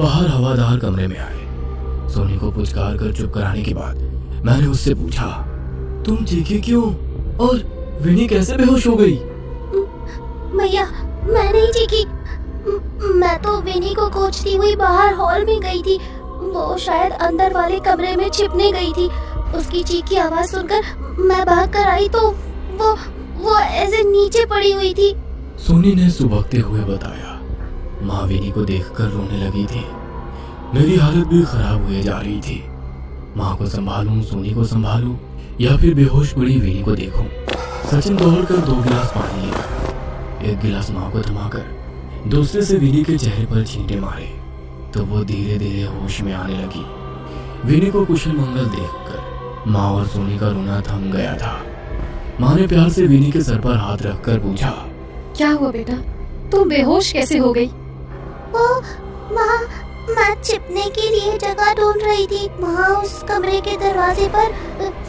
बाहर हवादार कमरे में आए। सोनी को पुचकार कर चुप कराने के बाद मैंने उससे पूछा, तुम चीखी क्यों और विनी कैसे बेहोश हो गई? भैया मैं नहीं चीखी, मैं तो विनी को खोजती हुई बाहर हॉल में गई थी। वो शायद अंदर वाले कमरे में छिपने गई थी। उसकी चीख की आवाज सुनकर मैं भाग कर आई तो वो ऐसे नीचे पड़ी हुई थी। सोनी ने सुबकते हुए बताया। माँ विनी को देखकर रोने लगी थी। मेरी हालत भी खराब हुए जा रही थी। माँ को संभालूं, सोनी को संभालूं या फिर बेहोश पड़ी विनी को देखूं। सचिन दौड़कर 2 गिलास पानी लिया। एक गिलास माँ को थमाकर दूसरे से विनी के चेहरे पर छींटे मारे तो वो धीरे धीरे होश में आने लगी। विनी को कुशल मंगल देखकर माँ और सोनी का रोना थम गया था। माँ ने प्यार से विनी के सर पर हाथ रखकर पूछा, क्या हुआ बेटा, तुम बेहोश कैसे हो गई? वो मैं छिपने के लिए जगह ढूंढ रही थी। वहाँ उस कमरे के दरवाजे पर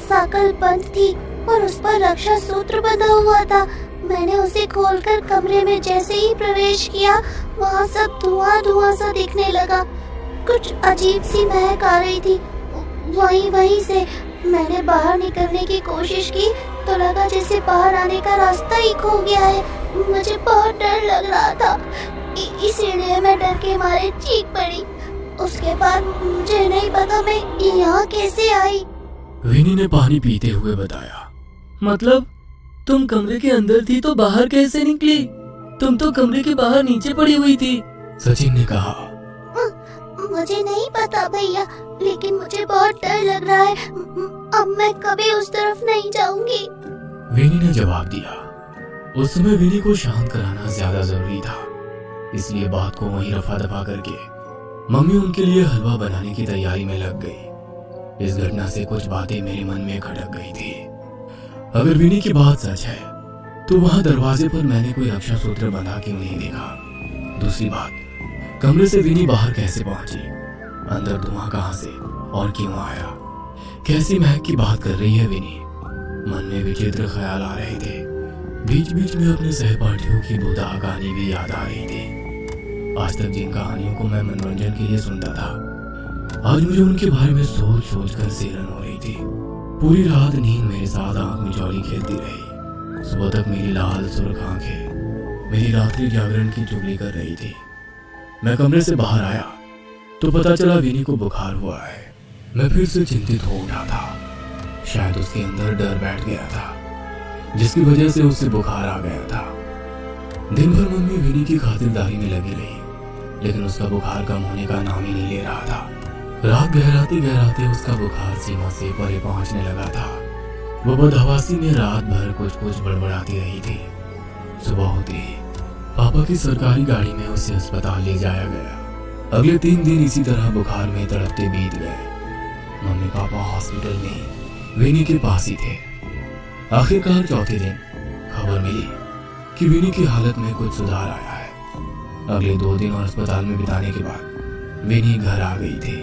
साकल बंद थी और उस पर रक्षा सूत्र बंधा हुआ था। मैंने उसे खोलकर कमरे में जैसे ही प्रवेश किया, वहाँ सब धुआं सा दिखने लगा। कुछ अजीब सी महक आ रही थी। वहीं से मैंने बाहर निकलने की कोशिश की तो लगा जैसे बाहर आने का रास्ता ही खो गया है। मुझे बहुत डर लग रहा था, इसीलिए मैं डर के मारे चीख पड़ी। उसके बाद मुझे नहीं पता मैं यहाँ कैसे आई। विनी ने पानी पीते हुए बताया। मतलब तुम कमरे के अंदर थी तो बाहर कैसे निकली? तुम तो कमरे के बाहर नीचे पड़ी हुई थी, सचिन ने कहा। मुझे नहीं पता भैया, लेकिन मुझे बहुत डर लग रहा है। अब मैं कभी उस तरफ नहीं जाऊंगी, विनी ने जवाब दिया। उस समय विनी को शांत कराना ज्यादा जरूरी था, इसलिए बात को वहीं रफा दफा करके मम्मी उनके लिए हलवा बनाने की तैयारी में लग गई। इस घटना से कुछ बातें मेरे मन में खटक गई थी। अगर विनी की बात सच है तो वहां दरवाजे पर मैंने कोई रक्षा सूत्र बंधा क्यों नहीं देखा? दूसरी बात, कमरे से विनी बाहर कैसे पहुंची? अंदर धुआं कहां से और क्यों आया? कैसी महक की बात कर रही है विनी? मन में विचित्र ख्याल आ रहे थे। बीच बीच में अपने सहपाठियों की भूता कहानी भी याद आ रही थी। आज तक जिन कहानियों को मैं मनोरंजन के लिए सुनता था, आज मुझे उनके बारे में सोच कर सेरन हो रही थी। पूरी रात नींद मेरे साथ आंख मिचौली खेलती रही। सुबह तक मेरी लाल सुर्ख आंखें मेरी रात्रि जागरण की चुगली कर रही थी। मैं कमरे से बाहर आया तो पता चला विनी को बुखार हुआ है। मैं फिर से चिंतित हो उठा था। शायद उसके अंदर डर बैठ गया था, जिसकी वजह से उसे बुखार आ गया था। दिन भर मम्मी विनी की खातिरदारी में लगी रही, लेकिन उसका बुखार कम होने का नाम ही नहीं ले रहा था। रात गहराते उसका बुखार सीमा से परे पहुंचने लगा था। वो बदहवासी में रात भर कुछ बड़बड़ाती रही थी। सुबह होते ही पापा की सरकारी गाड़ी में उसे अस्पताल ले जाया गया। अगले 3 दिन इसी तरह बुखार में तड़पते बीत गए। मम्मी पापा हॉस्पिटल में विनी के पास ही थे। आखिरकार चौथे दिन खबर मिली कि विनी की हालत में कुछ सुधार आया है। अगले 2 दिन और अस्पताल में बिताने के बाद विनी घर आ गई थी।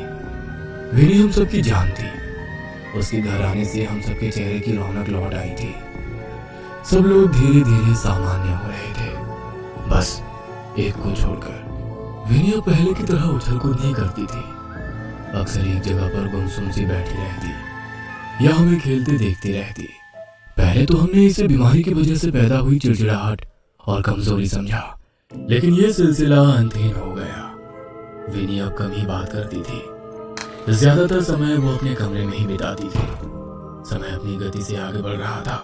विनी हम सबकी जान थी। उसके घर आने से हम सबके चेहरे की रौनक लौट आई थी। सब लोग धीरे धीरे सामान्य हो रहे थे, बस एक को छोड़कर। विनी अब पहले की तरह उछल कूद नहीं करती थी। अक्सर एक जगह पर गुमसुम सी बैठी रहती या हमें खेलते देखती रहती। पहले तो हमने इसे बीमारी की वजह से पैदा हुई चिड़चिड़ाहट और कमजोरी समझा, लेकिन ये सिलसिला अंतहीन हो गया। विनी अब कम ही बात करती थी। ज्यादातर समय वो अपने कमरे में ही बिताती थी। समय अपनी गति से आगे बढ़ रहा था।